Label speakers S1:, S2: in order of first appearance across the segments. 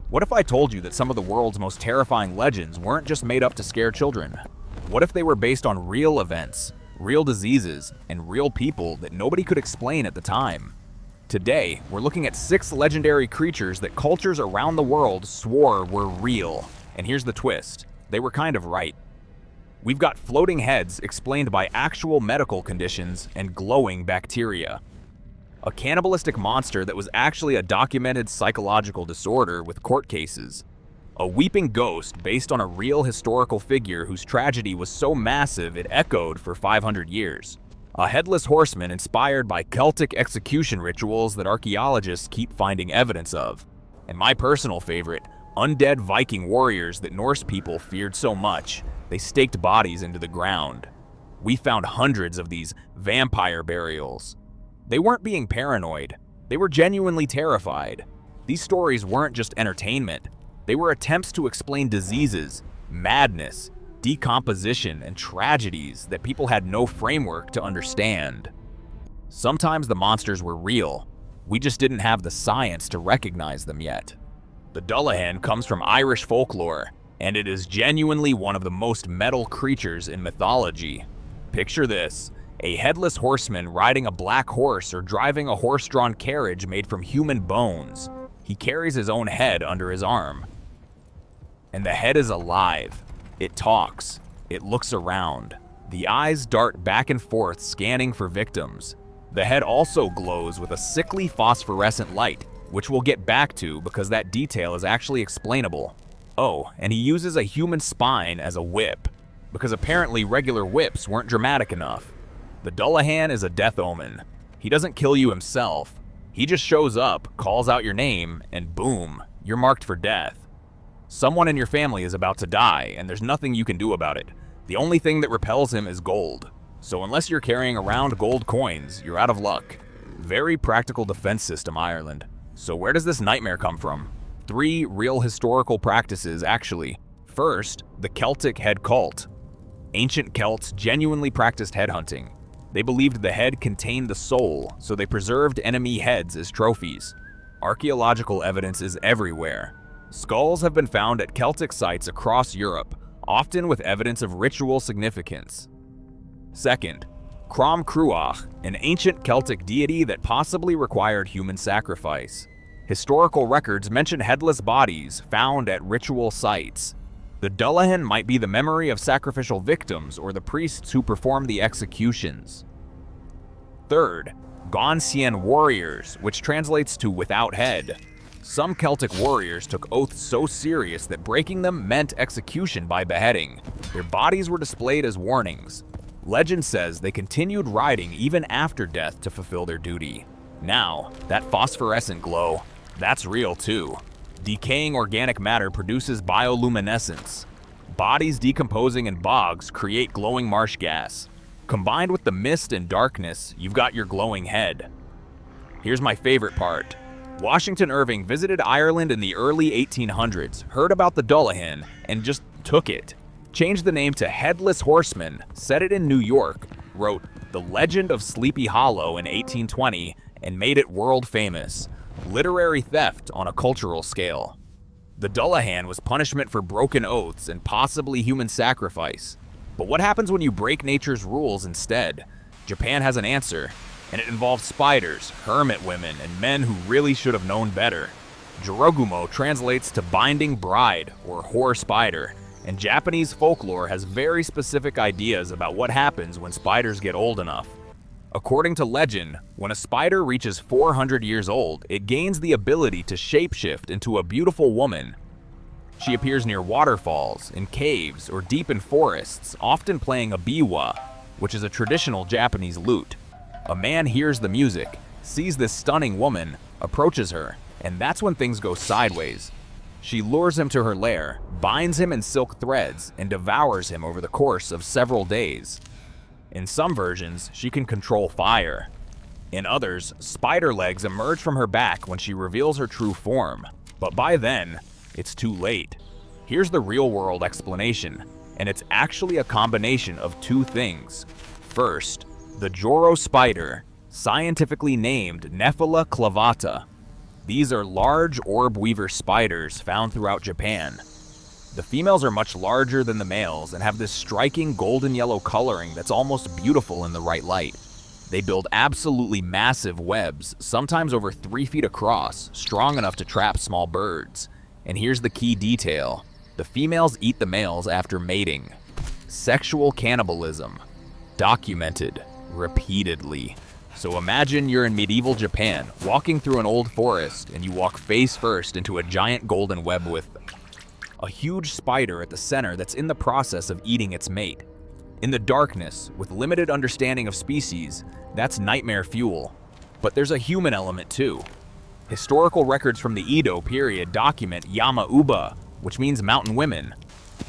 S1: What if I told you that some of the world's most terrifying legends weren't just made up to scare children? What if they were based on real events, real diseases, and real people that nobody could explain at the time? Today, we're looking at 6 legendary creatures that cultures around the world swore were real. And here's the twist: they were kind of right. We've got floating heads explained by actual medical conditions and glowing bacteria. A cannibalistic monster that was actually a documented psychological disorder with court cases. A weeping ghost based on a real historical figure whose tragedy was so massive it echoed for 500 years. A headless horseman inspired by Celtic execution rituals that archaeologists keep finding evidence of. And my personal favorite, undead Viking warriors that Norse people feared so much, they staked bodies into the ground. We found hundreds of these vampire burials. They weren't being paranoid, they were genuinely terrified. These stories weren't just entertainment, they were attempts to explain diseases, madness, decomposition, and tragedies that people had no framework to understand. Sometimes the monsters were real, we just didn't have the science to recognize them yet. The Dullahan comes from Irish folklore, and it is genuinely one of the most metal creatures in mythology. Picture this: a headless horseman riding a black horse or driving a horse-drawn carriage made from human bones. He carries his own head under his arm. And the head is alive. It talks. It looks around. The eyes dart back and forth, scanning for victims. The head also glows with a sickly phosphorescent light, which we'll get back to because that detail is actually explainable. Oh, and he uses a human spine as a whip, because apparently regular whips weren't dramatic enough. The Dullahan is a death omen. He doesn't kill you himself. He just shows up, calls out your name, and boom, you're marked for death. Someone in your family is about to die, and there's nothing you can do about it. The only thing that repels him is gold. So unless you're carrying around gold coins, you're out of luck. Very practical defense system, Ireland. So where does this nightmare come from? 3 real historical practices, actually. First, the Celtic head cult. Ancient Celts genuinely practiced headhunting. They believed the head contained the soul, so they preserved enemy heads as trophies. Archaeological evidence is everywhere. Skulls have been found at Celtic sites across Europe, often with evidence of ritual significance. Second, Crom Cruach, an ancient Celtic deity that possibly required human sacrifice. Historical records mention headless bodies found at ritual sites. The Dullahan might be the memory of sacrificial victims or the priests who performed the executions. Third, Gauntsean warriors, which translates to without head. Some Celtic warriors took oaths so serious that breaking them meant execution by beheading. Their bodies were displayed as warnings. Legend says they continued riding even after death to fulfill their duty. Now, that phosphorescent glow, that's real too. Decaying organic matter produces bioluminescence. Bodies decomposing in bogs create glowing marsh gas. Combined with the mist and darkness, you've got your glowing head. Here's my favorite part. Washington Irving visited Ireland in the early 1800s, heard about the Dullahan, and just took it. Changed the name to Headless Horseman, set it in New York, wrote The Legend of Sleepy Hollow in 1820, and made it world famous. Literary theft on a cultural scale. The Dullahan was punishment for broken oaths and possibly human sacrifice. But what happens when you break nature's rules instead? Japan has an answer, and it involves spiders, hermit women, and men who really should have known better. Jorōgumo translates to binding bride or whore spider, and Japanese folklore has very specific ideas about what happens when spiders get old enough. According to legend, when a spider reaches 400 years old, it gains the ability to shapeshift into a beautiful woman. She appears near waterfalls, in caves, or deep in forests, often playing a biwa, which is a traditional Japanese lute. A man hears the music, sees this stunning woman, approaches her, and that's when things go sideways. She lures him to her lair, binds him in silk threads, and devours him over the course of several days. In some versions, she can control fire. In others, spider legs emerge from her back when she reveals her true form. But by then, it's too late. Here's the real-world explanation, and it's actually a combination of 2 things. First, the Joro spider, scientifically named Nephila clavata. These are large orb weaver spiders found throughout Japan. The females are much larger than the males and have this striking golden yellow coloring that's almost beautiful in the right light. They build absolutely massive webs, sometimes over 3 feet across, strong enough to trap small birds. And here's the key detail. The females eat the males after mating. Sexual cannibalism. Documented. Repeatedly. So imagine you're in medieval Japan, walking through an old forest, and you walk face first into a giant golden web with a huge spider at the center that's in the process of eating its mate. In the darkness, with limited understanding of species, that's nightmare fuel. But there's a human element too. Historical records from the Edo period document Yama-uba, which means mountain women.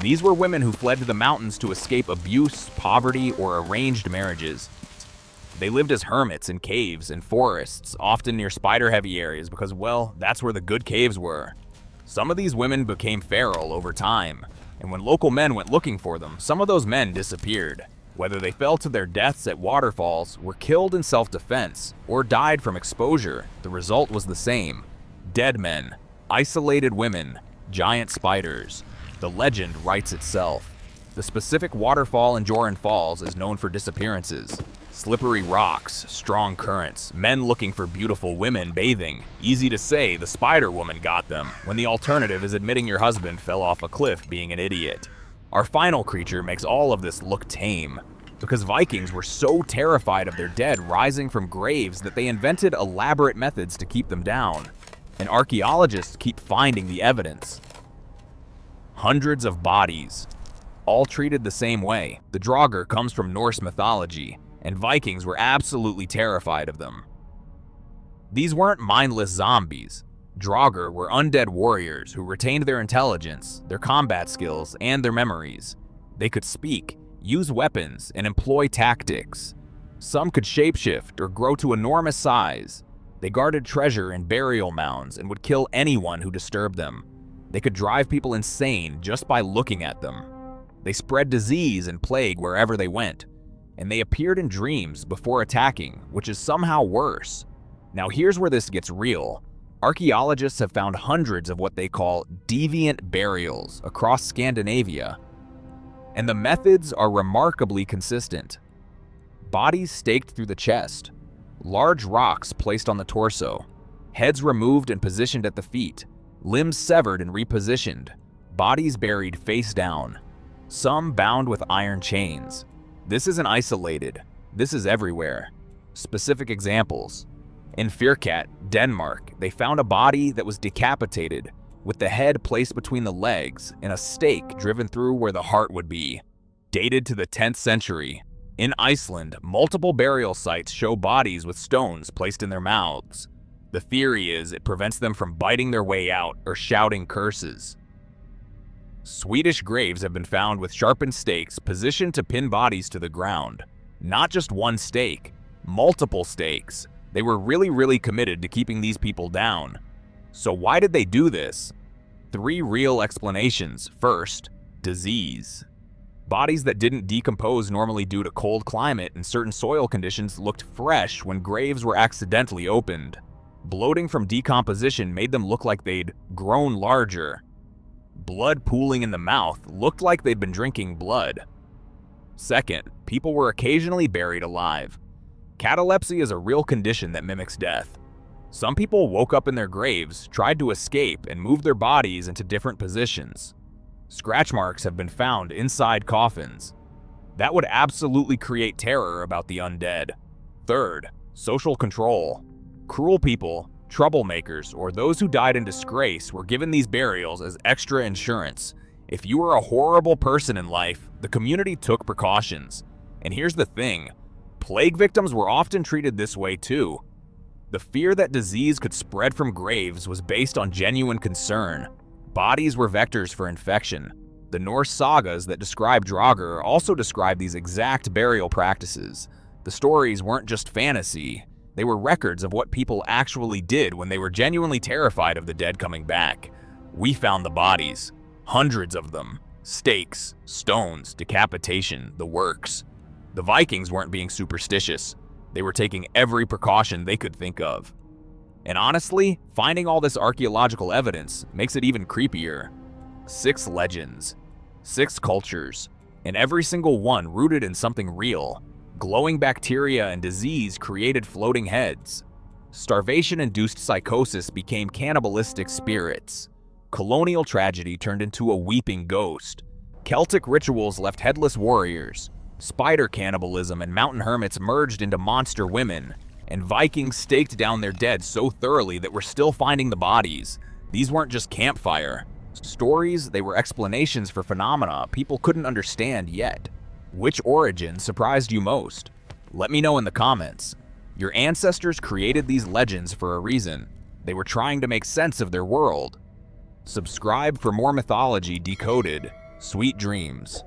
S1: These were women who fled to the mountains to escape abuse, poverty, or arranged marriages. They lived as hermits in caves and forests, often near spider-heavy areas because, well, that's where the good caves were. Some of these women became feral over time, and when local men went looking for them, some of those men disappeared. Whether they fell to their deaths at waterfalls, were killed in self-defense, or died from exposure, the result was the same. Dead men, isolated women, giant spiders. The legend writes itself. The specific waterfall in Joran Falls is known for disappearances. Slippery rocks, strong currents, men looking for beautiful women bathing. Easy to say the spider woman got them, when the alternative is admitting your husband fell off a cliff being an idiot. Our final creature makes all of this look tame, because Vikings were so terrified of their dead rising from graves that they invented elaborate methods to keep them down. And archaeologists keep finding the evidence. Hundreds of bodies, all treated the same way. The Draugr comes from Norse mythology, and Vikings were absolutely terrified of them. These weren't mindless zombies. Draugr were undead warriors who retained their intelligence, their combat skills, and their memories. They could speak, use weapons, and employ tactics. Some could shapeshift or grow to enormous size. They guarded treasure in burial mounds and would kill anyone who disturbed them. They could drive people insane just by looking at them. They spread disease and plague wherever they went. And they appeared in dreams before attacking, which is somehow worse. Now here's where this gets real. Archaeologists have found hundreds of what they call deviant burials across Scandinavia, and the methods are remarkably consistent. Bodies staked through the chest, large rocks placed on the torso, heads removed and positioned at the feet, limbs severed and repositioned, bodies buried face down, some bound with iron chains. This isn't isolated. This is everywhere. Specific examples. In Firkat, Denmark, they found a body that was decapitated, with the head placed between the legs and a stake driven through where the heart would be. Dated to the 10th century. In Iceland, multiple burial sites show bodies with stones placed in their mouths. The theory is it prevents them from biting their way out or shouting curses. Swedish graves have been found with sharpened stakes positioned to pin bodies to the ground. Not just one stake, multiple stakes. They were really committed to keeping these people down. So why did they do this? 3 real explanations. First, disease. Bodies that didn't decompose normally due to cold climate and certain soil conditions looked fresh when graves were accidentally opened. Bloating from decomposition made them look like they'd grown larger. Blood pooling in the mouth looked like they'd been drinking blood. Second, people were occasionally buried alive. Catalepsy is a real condition that mimics death. Some people woke up in their graves, tried to escape, and moved their bodies into different positions. Scratch marks have been found inside coffins. That would absolutely create terror about the undead. Third, social control. Cruel people, troublemakers, or those who died in disgrace were given these burials as extra insurance. If you were a horrible person in life, the community took precautions. And here's the thing, plague victims were often treated this way too. The fear that disease could spread from graves was based on genuine concern. Bodies were vectors for infection. The Norse sagas that describe Draugr also describe these exact burial practices. The stories weren't just fantasy. They were records of what people actually did when they were genuinely terrified of the dead coming back. We found the bodies. Hundreds of them. Stakes, stones, decapitation, the works. The Vikings weren't being superstitious. They were taking every precaution they could think of. And honestly, finding all this archaeological evidence makes it even creepier. 6 legends, 6 cultures, and every single one rooted in something real. Glowing bacteria and disease created floating heads. Starvation-induced psychosis became cannibalistic spirits. Colonial tragedy turned into a weeping ghost. Celtic rituals left headless warriors. Spider cannibalism and mountain hermits merged into monster women. And Vikings staked down their dead so thoroughly that we're still finding the bodies. These weren't just campfire stories, they were explanations for phenomena people couldn't understand yet. Which origin surprised you most? Let me know in the comments. Your ancestors created these legends for a reason. They were trying to make sense of their world. Subscribe for more mythology decoded. Sweet dreams.